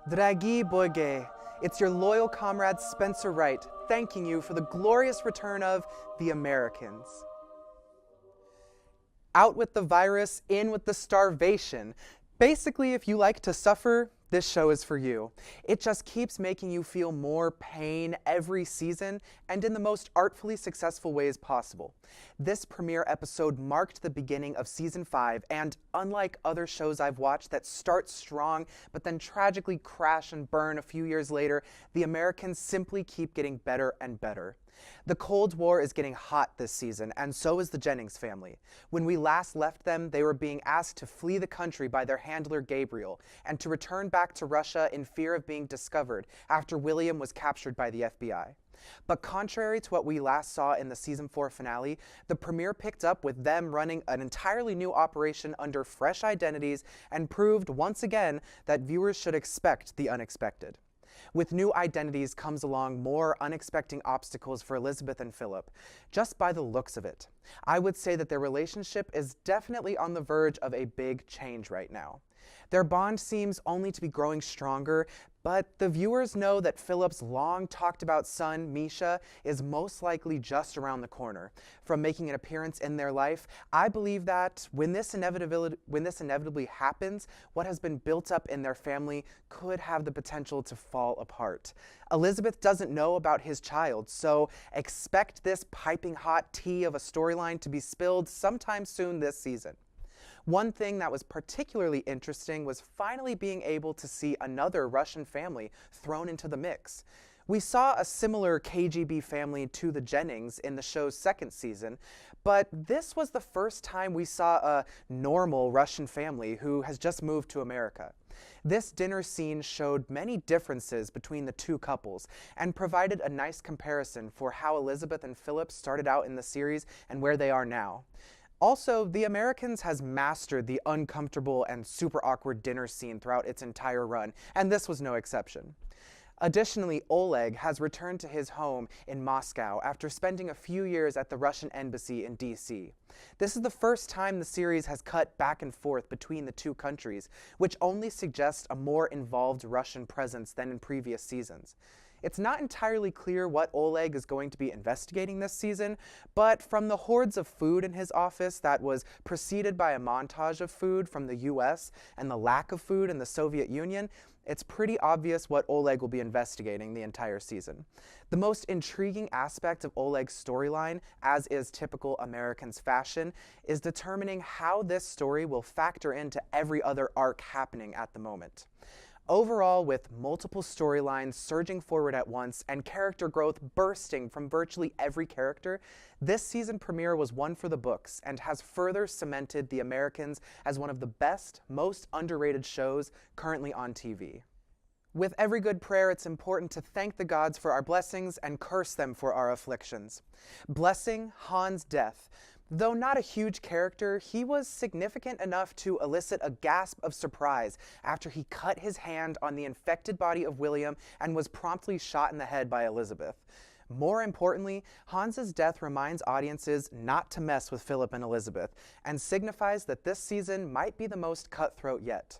Dragi Boyge, it's your loyal comrade Spencer Wright, thanking you for the glorious return of the Americans. Out with the virus, in with the starvation. Basically, if you like to suffer, this show is for you. It just keeps making you feel more pain every season, and in the most artfully successful ways possible. This premiere episode marked the beginning of season 5, and unlike other shows I've watched that start strong but then tragically crash and burn a few years later, the Americans simply keep getting better and better. The Cold War is getting hot this season, and so is the Jennings family. When we last left them, they were being asked to flee the country by their handler Gabriel, and to return back to Russia in fear of being discovered after William was captured by the FBI. But contrary to what we last saw in the season 4 finale, the premiere picked up with them running an entirely new operation under fresh identities and proved once again that viewers should expect the unexpected. With new identities comes along more unexpected obstacles for Elizabeth and Philip, just by the looks of it. I would say that their relationship is definitely on the verge of a big change right now. Their bond seems only to be growing stronger, but the viewers know that Philip's long talked about son, Misha, is most likely just around the corner. From making an appearance in their life, I believe that when this inevitably happens, what has been built up in their family could have the potential to fall apart. Elizabeth doesn't know about his child, so expect this piping hot tea of a storyline to be spilled sometime soon this season. One thing that was particularly interesting was finally being able to see another Russian family thrown into the mix. We saw a similar KGB family to the Jennings in the show's second season, but this was the first time we saw a normal Russian family who has just moved to America. This dinner scene showed many differences between the two couples and provided a nice comparison for how Elizabeth and Philip started out in the series and where they are now. Also, The Americans has mastered the uncomfortable and super awkward dinner scene throughout its entire run, and this was no exception. Additionally, Oleg has returned to his home in Moscow after spending a few years at the Russian embassy in DC. This is the first time the series has cut back and forth between the two countries, which only suggests a more involved Russian presence than in previous seasons. It's not entirely clear what Oleg is going to be investigating this season, but from the hordes of food in his office that was preceded by a montage of food from the US and the lack of food in the Soviet Union, it's pretty obvious what Oleg will be investigating the entire season. The most intriguing aspect of Oleg's storyline, as is typical Americans' fashion, is determining how this story will factor into every other arc happening at the moment. Overall, with multiple storylines surging forward at once and character growth bursting from virtually every character, this season premiere was one for the books and has further cemented The Americans as one of the best, most underrated shows currently on TV. With every good prayer, it's important to thank the gods for our blessings and curse them for our afflictions. Blessing Han's death. Though not a huge character, he was significant enough to elicit a gasp of surprise after he cut his hand on the infected body of William and was promptly shot in the head by Elizabeth. More importantly, Hans's death reminds audiences not to mess with Philip and Elizabeth, and signifies that this season might be the most cutthroat yet.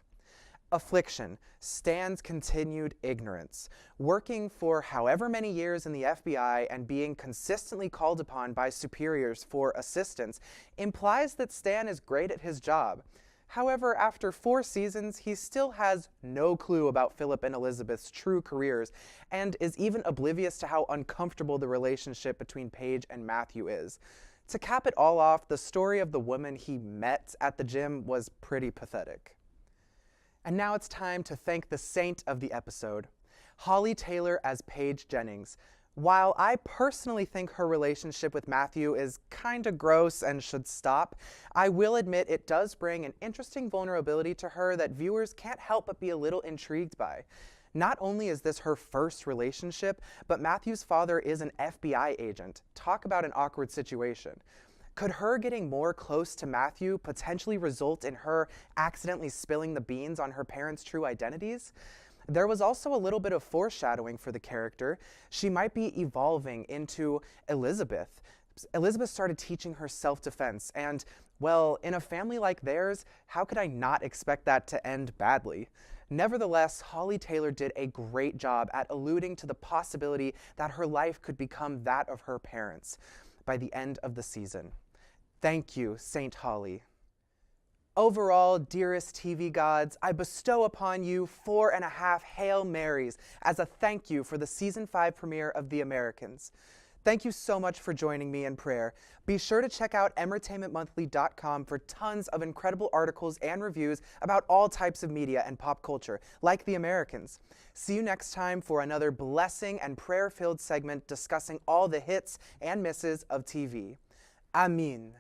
Affliction, Stan's continued ignorance. Working for however many years in the FBI and being consistently called upon by superiors for assistance implies that Stan is great at his job. However, after 4 seasons, he still has no clue about Philip and Elizabeth's true careers and is even oblivious to how uncomfortable the relationship between Paige and Matthew is. To cap it all off, the story of the woman he met at the gym was pretty pathetic. And now it's time to thank the saint of the episode, Holly Taylor as Paige Jennings. While I personally think her relationship with Matthew is kinda gross and should stop, I will admit it does bring an interesting vulnerability to her that viewers can't help but be a little intrigued by. Not only is this her first relationship, but Matthew's father is an FBI agent. Talk about an awkward situation. Could her getting more close to Matthew potentially result in her accidentally spilling the beans on her parents' true identities? There was also a little bit of foreshadowing for the character. She might be evolving into Elizabeth. Elizabeth started teaching her self-defense, and, well, in a family like theirs, how could I not expect that to end badly? Nevertheless, Holly Taylor did a great job at alluding to the possibility that her life could become that of her parents by the end of the season. Thank you, Saint Holly. Overall, dearest TV gods, I bestow upon you 4.5 Hail Marys as a thank you for the Season 5 premiere of The Americans. Thank you so much for joining me in prayer. Be sure to check out Emertainmentmonthly.com for tons of incredible articles and reviews about all types of media and pop culture, like The Americans. See you next time for another blessing and prayer-filled segment discussing all the hits and misses of TV. Amin.